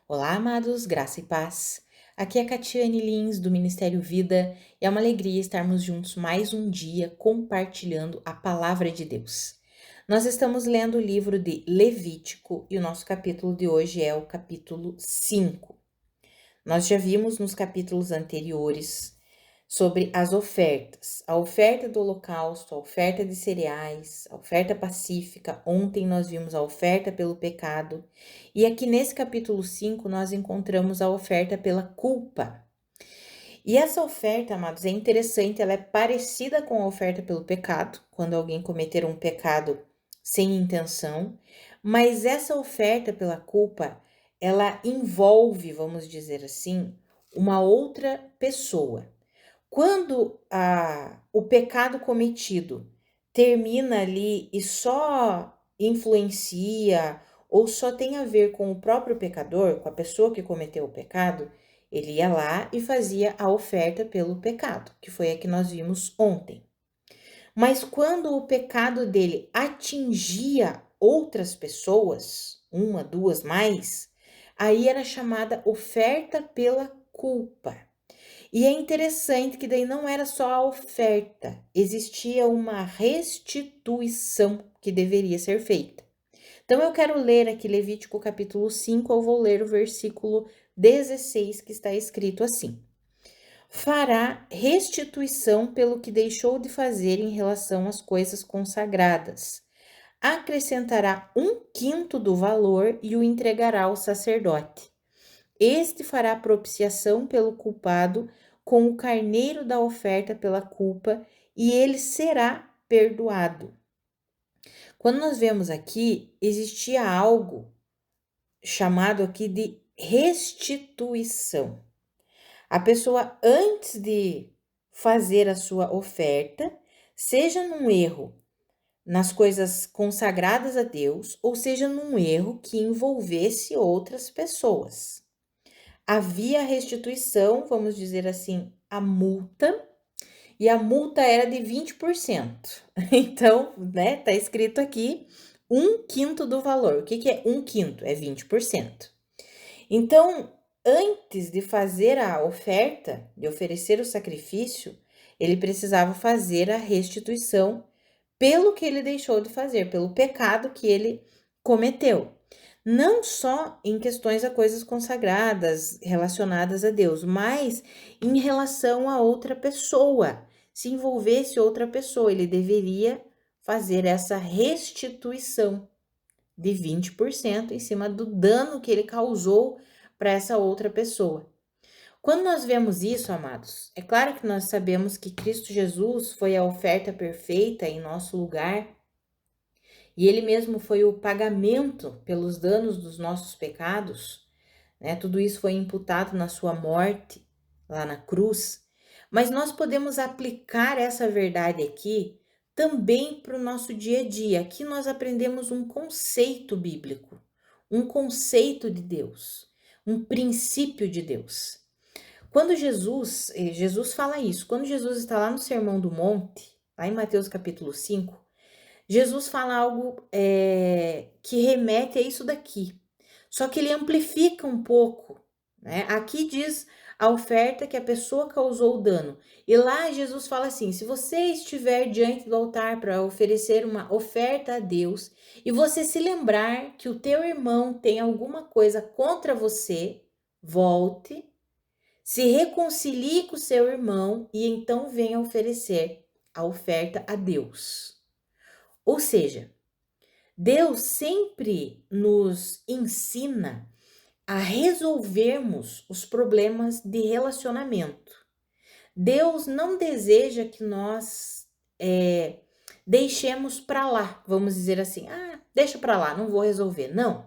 Olá, amados, graça e paz. Aqui é Catiane Lins, do Ministério Vida, e é uma alegria estarmos juntos mais um dia compartilhando a palavra de Deus. Nós estamos lendo o livro de Levítico e o nosso capítulo de hoje é o capítulo 5. Nós já vimos nos capítulos anteriores sobre as ofertas, a oferta do holocausto, a oferta de cereais, a oferta pacífica. Ontem nós vimos a oferta pelo pecado. E aqui nesse capítulo 5 nós encontramos a oferta pela culpa. E essa oferta, amados, é interessante, ela é parecida com a oferta pelo pecado, quando alguém cometer um pecado sem intenção, mas essa oferta pela culpa, ela envolve, vamos dizer assim, uma outra pessoa. Quando o pecado cometido termina ali e só influencia ou só tem a ver com o próprio pecador, com a pessoa que cometeu o pecado, ele ia lá e fazia a oferta pelo pecado, que foi a que nós vimos ontem. Mas quando o pecado dele atingia outras pessoas, uma, duas, mais, aí era chamada oferta pela culpa. E é interessante que daí não era só a oferta, existia uma restituição que deveria ser feita. Então eu quero ler aqui Levítico capítulo 5, eu vou ler o versículo 16, que está escrito assim: fará restituição pelo que deixou de fazer em relação às coisas consagradas. Acrescentará 1/5 do valor e o entregará ao sacerdote. Este fará propiciação pelo culpado com o carneiro da oferta pela culpa, e ele será perdoado. Quando nós vemos aqui, existia algo chamado aqui de restituição. A pessoa, antes de fazer a sua oferta, seja num erro nas coisas consagradas a Deus, ou seja num erro que envolvesse outras pessoas. Havia restituição, vamos dizer assim, a multa, e a multa era de 20%. Então, né, tá escrito aqui 1/5 do valor. O que é 1/5? É 20%. Então, antes de fazer a oferta, de oferecer o sacrifício, ele precisava fazer a restituição pelo que ele deixou de fazer, pelo pecado que ele cometeu. Não só em questões a coisas consagradas, relacionadas a Deus, mas em relação a outra pessoa. Se envolvesse outra pessoa, ele deveria fazer essa restituição de 20% em cima do dano que ele causou para essa outra pessoa. Quando nós vemos isso, amados, é claro que nós sabemos que Cristo Jesus foi a oferta perfeita em nosso lugar, e ele mesmo foi o pagamento pelos danos dos nossos pecados, né? Tudo isso foi imputado na sua morte lá na cruz. Mas nós podemos aplicar essa verdade aqui também para o nosso dia a dia. Aqui nós aprendemos um conceito bíblico, um conceito de Deus, um princípio de Deus. Quando Jesus fala isso, quando Jesus está lá no Sermão do Monte, lá em Mateus capítulo 5, Jesus fala algo que remete a isso daqui, só que ele amplifica um pouco, né? Aqui diz a oferta que a pessoa causou o dano, e lá Jesus fala assim: se você estiver diante do altar para oferecer uma oferta a Deus, e você se lembrar que o teu irmão tem alguma coisa contra você, volte, se reconcilie com o seu irmão e então venha oferecer a oferta a Deus. Ou seja, Deus sempre nos ensina a resolvermos os problemas de relacionamento. Deus não deseja que nós deixemos para lá, vamos dizer assim, deixa para lá, não vou resolver. Não.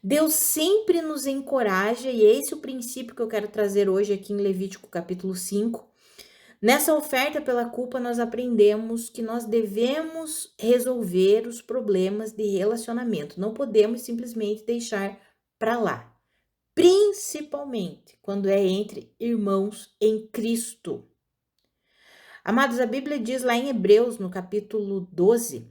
Deus sempre nos encoraja, e é esse o princípio que eu quero trazer hoje aqui em Levítico capítulo 5. Nessa oferta pela culpa, nós aprendemos que nós devemos resolver os problemas de relacionamento. Não podemos simplesmente deixar para lá. Principalmente quando é entre irmãos em Cristo. Amados, a Bíblia diz lá em Hebreus, no capítulo 12,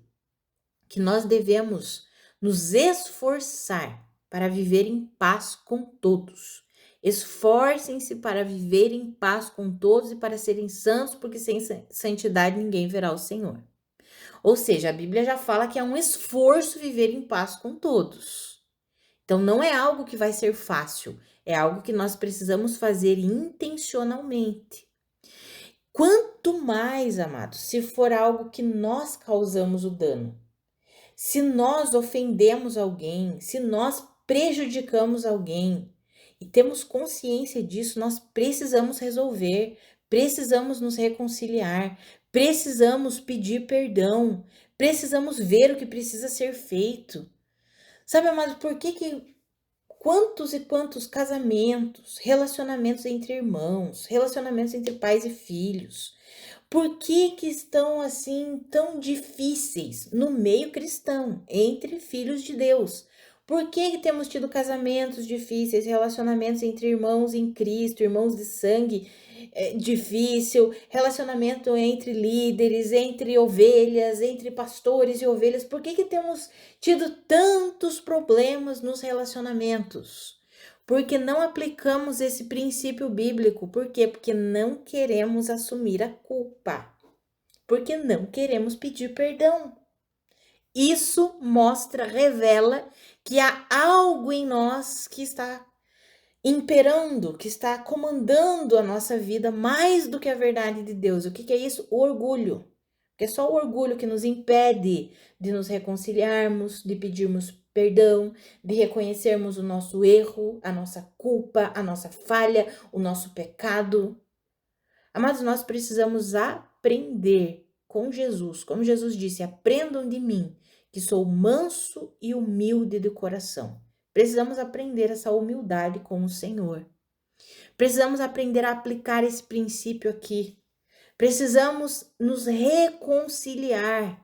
que nós devemos nos esforçar para viver em paz com todos. Esforcem-se para viver em paz com todos e para serem santos, porque sem santidade ninguém verá o Senhor. Ou seja, a Bíblia já fala que é um esforço viver em paz com todos. Então, não é algo que vai ser fácil, é algo que nós precisamos fazer intencionalmente. Quanto mais, amados, se for algo que nós causamos o dano, se nós ofendemos alguém, se nós prejudicamos alguém e temos consciência disso, nós precisamos resolver, precisamos nos reconciliar, precisamos pedir perdão, precisamos ver o que precisa ser feito. Sabe, amados, por que quantos e quantos casamentos, relacionamentos entre irmãos, relacionamentos entre pais e filhos, por que estão assim tão difíceis no meio cristão, entre filhos de Deus? Por que temos tido casamentos difíceis, relacionamentos entre irmãos em Cristo, irmãos de sangue difícil, relacionamento entre líderes, entre ovelhas, entre pastores e ovelhas? Por que temos tido tantos problemas nos relacionamentos? Porque não aplicamos esse princípio bíblico. Por quê? Porque não queremos assumir a culpa. Porque não queremos pedir perdão. Isso mostra, revela que há algo em nós que está imperando, que está comandando a nossa vida mais do que a verdade de Deus. O que é isso? O orgulho. Porque é só o orgulho que nos impede de nos reconciliarmos, de pedirmos perdão, de reconhecermos o nosso erro, a nossa culpa, a nossa falha, o nosso pecado. Amados, nós precisamos aprender com Jesus. Como Jesus disse, aprendam de mim, que sou manso e humilde de coração. Precisamos aprender essa humildade com o Senhor. Precisamos aprender a aplicar esse princípio aqui. Precisamos nos reconciliar.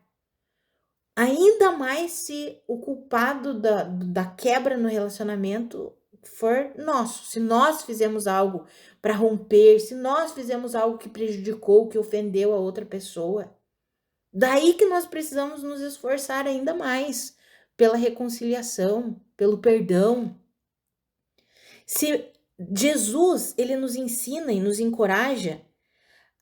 Ainda mais se o culpado da quebra no relacionamento for nosso. Se nós fizemos algo para romper, se nós fizemos algo que prejudicou, que ofendeu a outra pessoa. Daí que nós precisamos nos esforçar ainda mais pela reconciliação, pelo perdão. Se Jesus, ele nos ensina e nos encoraja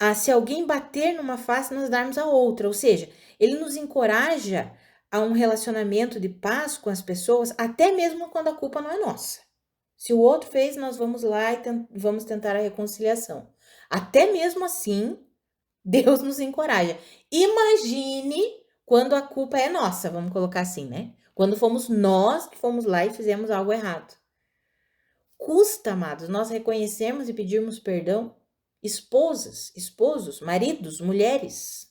a, se alguém bater numa face, nós darmos a outra. Ou seja, ele nos encoraja a um relacionamento de paz com as pessoas, até mesmo quando a culpa não é nossa. Se o outro fez, nós vamos lá e vamos tentar a reconciliação. Até mesmo assim, Deus nos encoraja. Imagine quando a culpa é nossa, vamos colocar assim, né? Quando fomos nós que fomos lá e fizemos algo errado. Custa, amados, nós reconhecermos e pedirmos perdão? Esposas, esposos, maridos, mulheres.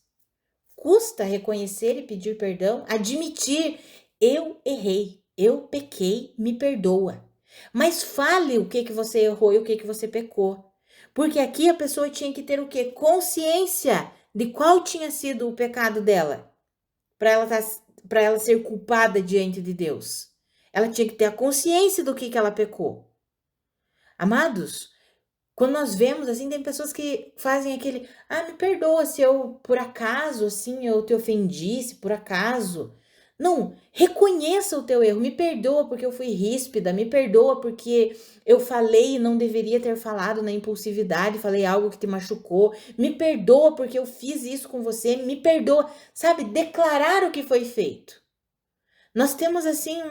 Custa reconhecer e pedir perdão? Admitir, eu errei, eu pequei, me perdoa. Mas fale o que você errou e o que você pecou. Porque aqui a pessoa tinha que ter o quê? Consciência de qual tinha sido o pecado dela, para ela ser culpada diante de Deus. Ela tinha que ter a consciência do que ela pecou. Amados, quando nós vemos, assim, tem pessoas que fazem aquele, me perdoa se eu, por acaso, assim, eu te ofendi, se por acaso. Não, reconheça o teu erro, me perdoa porque eu fui ríspida, me perdoa porque eu falei e não deveria ter falado na impulsividade, falei algo que te machucou, me perdoa porque eu fiz isso com você, me perdoa, sabe, declarar o que foi feito. Nós temos, assim,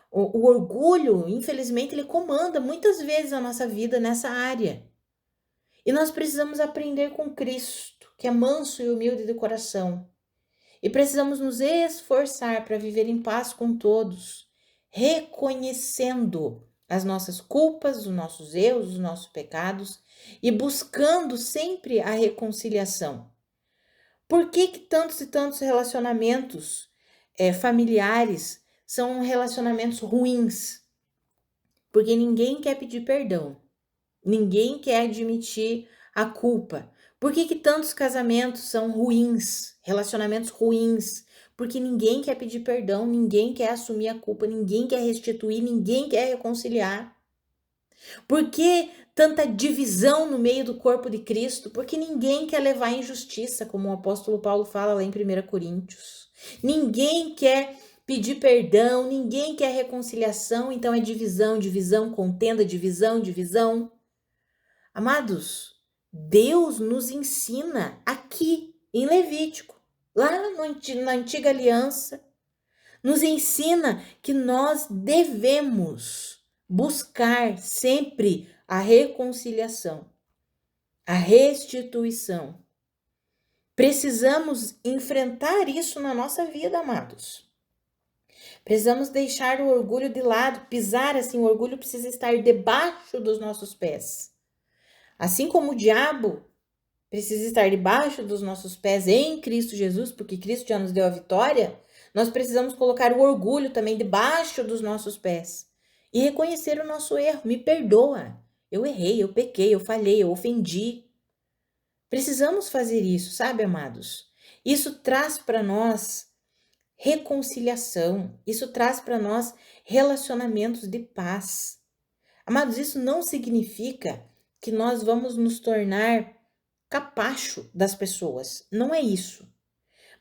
o orgulho, infelizmente, ele comanda muitas vezes a nossa vida nessa área. E nós precisamos aprender com Cristo, que é manso e humilde de coração. E precisamos nos esforçar para viver em paz com todos, reconhecendo as nossas culpas, os nossos erros, os nossos pecados e buscando sempre a reconciliação. Por que tantos e tantos relacionamentos familiares são relacionamentos ruins? Porque ninguém quer pedir perdão, ninguém quer admitir a culpa. Por que tantos casamentos são ruins, relacionamentos ruins? Porque ninguém quer pedir perdão, ninguém quer assumir a culpa, ninguém quer restituir, ninguém quer reconciliar. Por que tanta divisão no meio do corpo de Cristo? Porque ninguém quer levar injustiça, como o apóstolo Paulo fala lá em 1 Coríntios. Ninguém quer pedir perdão, ninguém quer reconciliação, então é divisão, divisão, contenda, divisão, divisão. Amados, Deus nos ensina aqui em Levítico, lá na antiga aliança, nos ensina que nós devemos buscar sempre a reconciliação, a restituição. Precisamos enfrentar isso na nossa vida, amados. Precisamos deixar o orgulho de lado, pisar assim, o orgulho precisa estar debaixo dos nossos pés. Assim como o diabo precisa estar debaixo dos nossos pés em Cristo Jesus, porque Cristo já nos deu a vitória, nós precisamos colocar o orgulho também debaixo dos nossos pés e reconhecer o nosso erro. Me perdoa, eu errei, eu pequei, eu falhei, eu ofendi. Precisamos fazer isso, sabe, amados? Isso traz para nós reconciliação, isso traz para nós relacionamentos de paz. Amados, isso não significa que nós vamos nos tornar capacho das pessoas, não é isso.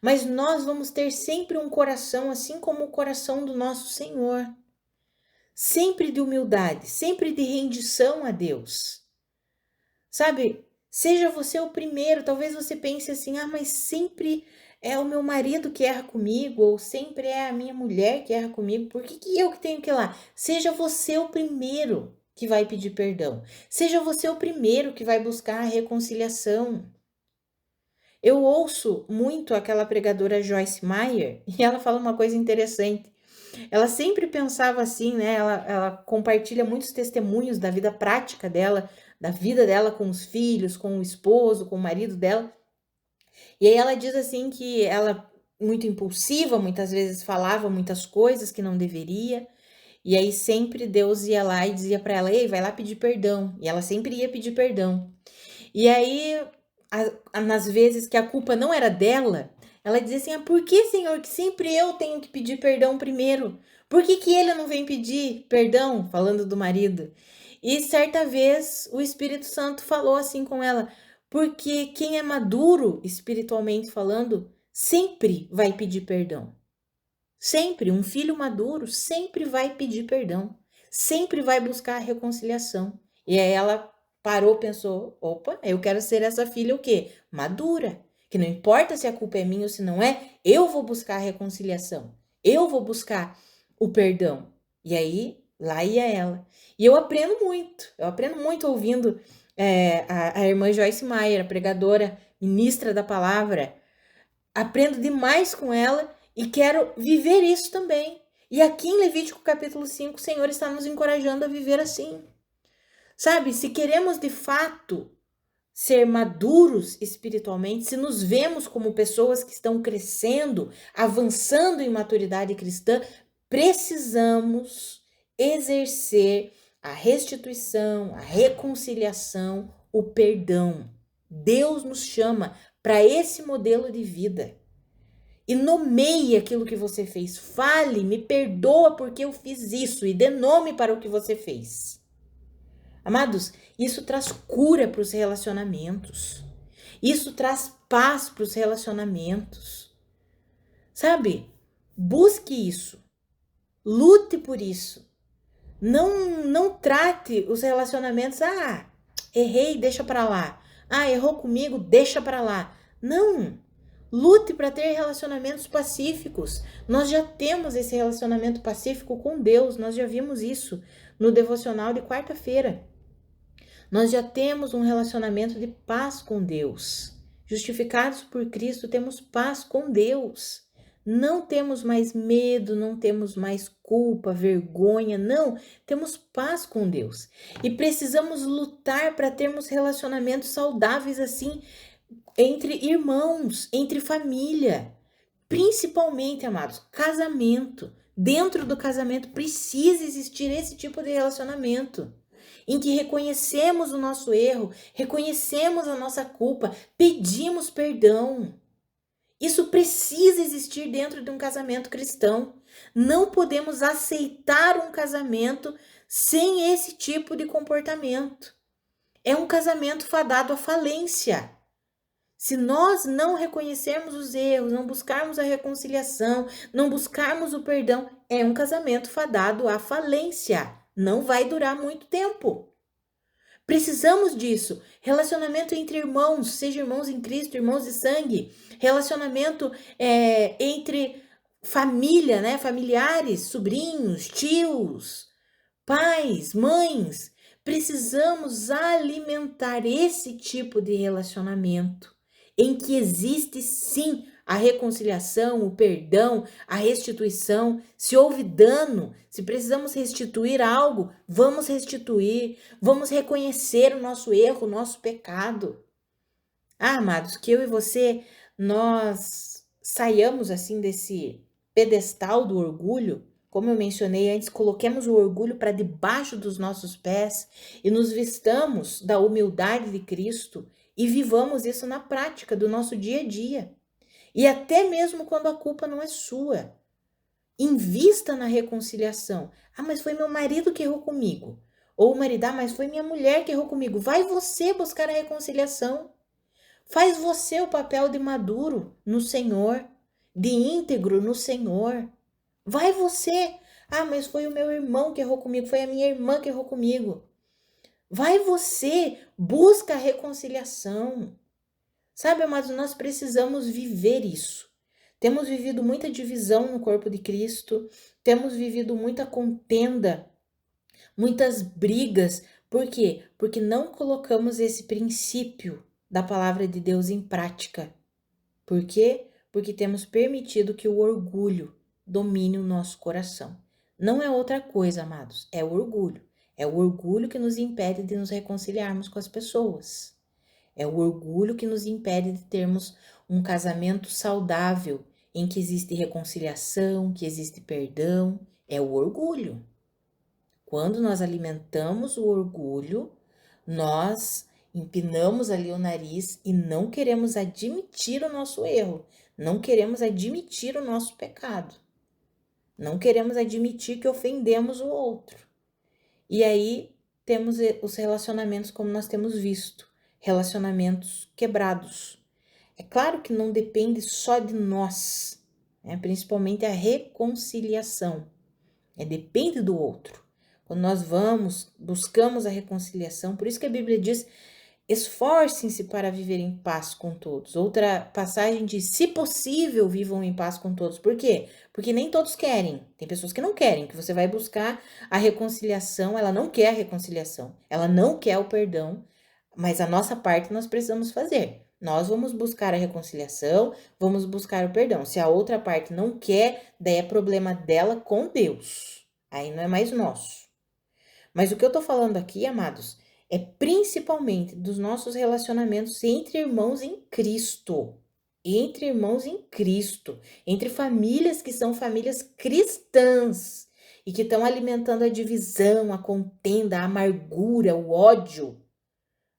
Mas nós vamos ter sempre um coração assim como o coração do nosso Senhor. Sempre de humildade, sempre de rendição a Deus. Sabe, seja você o primeiro, talvez você pense assim, mas sempre é o meu marido que erra comigo, ou sempre é a minha mulher que erra comigo, por que eu que tenho que ir lá? Seja você o primeiro que vai pedir perdão. Seja você o primeiro que vai buscar a reconciliação. Eu ouço muito aquela pregadora Joyce Meyer e ela fala uma coisa interessante. Ela sempre pensava assim, né? Ela compartilha muitos testemunhos da vida prática dela, da vida dela com os filhos, com o esposo, com o marido dela. E aí ela diz assim que ela, muito impulsiva, muitas vezes falava muitas coisas que não deveria. E aí sempre Deus ia lá e dizia para ela, ei, vai lá pedir perdão. E ela sempre ia pedir perdão. E aí, nas vezes que a culpa não era dela, ela dizia assim, por que, Senhor, que sempre eu tenho que pedir perdão primeiro? Por que ele não vem pedir perdão? Falando do marido. E certa vez o Espírito Santo falou assim com ela, porque quem é maduro, espiritualmente falando, sempre vai pedir perdão. Sempre, um filho maduro sempre vai pedir perdão, sempre vai buscar a reconciliação. E aí ela parou, pensou, opa, eu quero ser essa filha o quê? Madura, que não importa se a culpa é minha ou se não é, eu vou buscar a reconciliação, eu vou buscar o perdão. E aí, lá ia ela. E eu aprendo muito ouvindo a irmã Joyce Meyer, a pregadora, ministra da palavra. Aprendo demais com ela e quero viver isso também. E aqui em Levítico capítulo 5, o Senhor está nos encorajando a viver assim. Sabe, se queremos de fato ser maduros espiritualmente, se nos vemos como pessoas que estão crescendo, avançando em maturidade cristã, precisamos exercer a restituição, a reconciliação, o perdão. Deus nos chama para esse modelo de vida. E nomeie aquilo que você fez. Fale, me perdoa porque eu fiz isso e dê nome para o que você fez. Amados, isso traz cura para os relacionamentos. Isso traz paz para os relacionamentos. Sabe? Busque isso. Lute por isso. Não trate os relacionamentos, errei, deixa para lá. Errou comigo, deixa para lá. Não. Lute para ter relacionamentos pacíficos. Nós já temos esse relacionamento pacífico com Deus. Nós já vimos isso no devocional de quarta-feira. Nós já temos um relacionamento de paz com Deus. Justificados por Cristo, temos paz com Deus. Não temos mais medo, não temos mais culpa, vergonha, não. Temos paz com Deus. E precisamos lutar para termos relacionamentos saudáveis assim, entre irmãos, entre família. Principalmente, amados, casamento. Dentro do casamento precisa existir esse tipo de relacionamento, em que reconhecemos o nosso erro, reconhecemos a nossa culpa, pedimos perdão. Isso precisa existir dentro de um casamento cristão. Não podemos aceitar um casamento sem esse tipo de comportamento. É um casamento fadado à falência. Se nós não reconhecermos os erros, não buscarmos a reconciliação, não buscarmos o perdão, é um casamento fadado à falência. Não vai durar muito tempo. Precisamos disso. Relacionamento entre irmãos, seja irmãos em Cristo, irmãos de sangue. Relacionamento entre família, né? Familiares, sobrinhos, tios, pais, mães. Precisamos alimentar esse tipo de relacionamento em que existe sim a reconciliação, o perdão, a restituição. Se houve dano, se precisamos restituir algo, vamos restituir, vamos reconhecer o nosso erro, o nosso pecado. Ah, amados, que eu e você, nós saiamos assim desse pedestal do orgulho. Como eu mencionei antes, coloquemos o orgulho para debaixo dos nossos pés e nos vistamos da humildade de Cristo e vivamos isso na prática do nosso dia a dia. E até mesmo quando a culpa não é sua. Invista na reconciliação. Ah, mas foi meu marido que errou comigo. Ou o marido, mas foi minha mulher que errou comigo. Vai você buscar a reconciliação. Faz você o papel de maduro no Senhor, de íntegro no Senhor. Vai você. Ah, mas foi o meu irmão que errou comigo, foi a minha irmã que errou comigo. Vai você, busca a reconciliação. Sabe, amados, nós precisamos viver isso. Temos vivido muita divisão no corpo de Cristo, temos vivido muita contenda, muitas brigas. Por quê? Porque não colocamos esse princípio da palavra de Deus em prática. Por quê? Porque temos permitido que o orgulho domine o nosso coração. Não é outra coisa, amados, é o orgulho. É o orgulho que nos impede de nos reconciliarmos com as pessoas. É o orgulho que nos impede de termos um casamento saudável, em que existe reconciliação, que existe perdão. É o orgulho. Quando nós alimentamos o orgulho, nós empinamos ali o nariz e não queremos admitir o nosso erro, não queremos admitir o nosso pecado, não queremos admitir que ofendemos o outro. E aí temos os relacionamentos como nós temos visto, relacionamentos quebrados. É claro que não depende só de nós, né? Principalmente a reconciliação, depende do outro. Quando nós buscamos a reconciliação, por isso que a Bíblia diz: esforcem-se para viver em paz com todos. Outra passagem diz: se possível, vivam em paz com todos. Por quê? Porque nem todos querem. Tem pessoas que não querem, que você vai buscar a reconciliação, ela não quer a reconciliação, ela não quer o perdão, mas a nossa parte nós precisamos fazer. Nós vamos buscar a reconciliação, vamos buscar o perdão. Se a outra parte não quer, daí é problema dela com Deus. Aí não é mais nosso. Mas o que eu tô falando aqui, amados, é principalmente dos nossos relacionamentos entre irmãos em Cristo. Entre irmãos em Cristo. Entre famílias que são famílias cristãs e que estão alimentando a divisão, a contenda, a amargura, o ódio.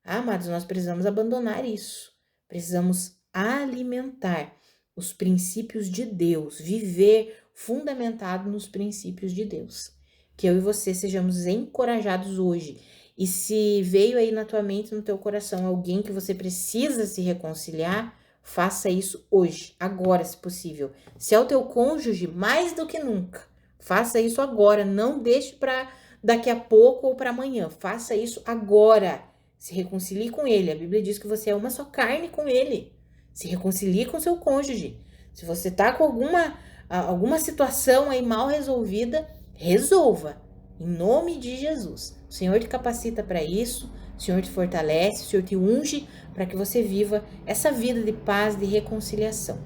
Ah, amados, nós precisamos abandonar isso. Precisamos alimentar os princípios de Deus, viver fundamentado nos princípios de Deus. Que eu e você sejamos encorajados hoje. E se veio aí na tua mente, no teu coração, alguém que você precisa se reconciliar, faça isso hoje, agora, se possível. Se é o teu cônjuge, mais do que nunca, faça isso agora. Não deixe para daqui a pouco ou para amanhã. Faça isso agora. Se reconcilie com ele. A Bíblia diz que você é uma só carne com ele. Se reconcilie com seu cônjuge. Se você tá com alguma situação aí mal resolvida, resolva. Em nome de Jesus. O Senhor te capacita para isso. O Senhor te fortalece. O Senhor te unge para que você viva essa vida de paz, de reconciliação.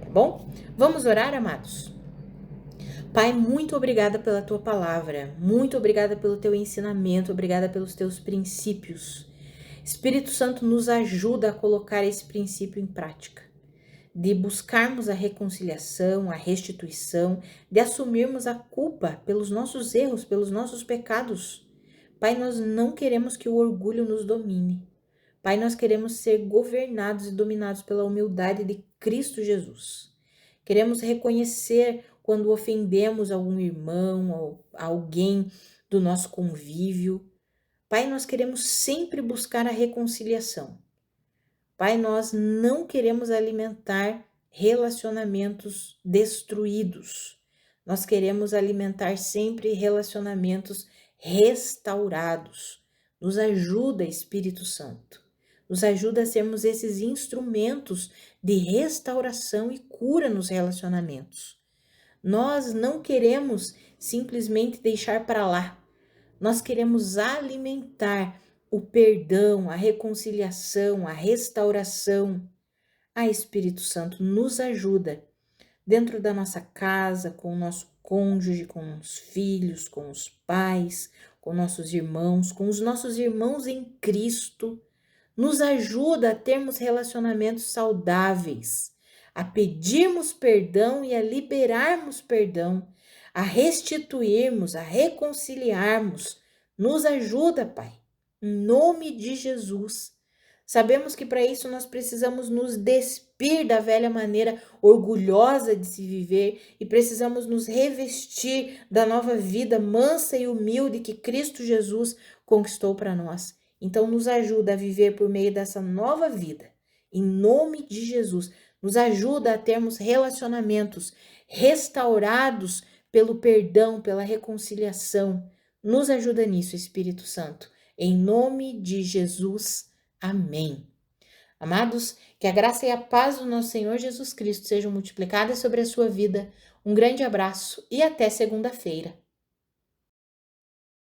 Tá bom? Vamos orar, amados? Pai, muito obrigada pela tua palavra. Muito obrigada pelo teu ensinamento. Obrigada pelos teus princípios. Espírito Santo, nos ajuda a colocar esse princípio em prática, de buscarmos a reconciliação, a restituição, de assumirmos a culpa pelos nossos erros, pelos nossos pecados. Pai, nós não queremos que o orgulho nos domine. Pai, nós queremos ser governados e dominados pela humildade de Cristo Jesus. Queremos reconhecer quando ofendemos algum irmão ou alguém do nosso convívio. Pai, nós queremos sempre buscar a reconciliação. Pai, nós não queremos alimentar relacionamentos destruídos. Nós queremos alimentar sempre relacionamentos restaurados. Nos ajuda, Espírito Santo. Nos ajuda a sermos esses instrumentos de restauração e cura nos relacionamentos. Nós não queremos simplesmente deixar para lá. Nós queremos alimentar o perdão, a reconciliação, a restauração. Espírito Santo, nos ajuda dentro da nossa casa, com o nosso cônjuge, com os filhos, com os pais, com nossos irmãos, com os nossos irmãos em Cristo. Nos ajuda a termos relacionamentos saudáveis, a pedirmos perdão e a liberarmos perdão, a restituirmos, a reconciliarmos. Nos ajuda, Pai, em nome de Jesus. Sabemos que para isso nós precisamos nos despir da velha maneira orgulhosa de se viver e precisamos nos revestir da nova vida mansa e humilde que Cristo Jesus conquistou para nós. Então, nos ajuda a viver por meio dessa nova vida, em nome de Jesus. Nos ajuda a termos relacionamentos restaurados pelo perdão, pela reconciliação. Nos ajuda nisso, Espírito Santo. Em nome de Jesus. Amém. Amados, que a graça e a paz do nosso Senhor Jesus Cristo sejam multiplicadas sobre a sua vida. Um grande abraço e até segunda-feira.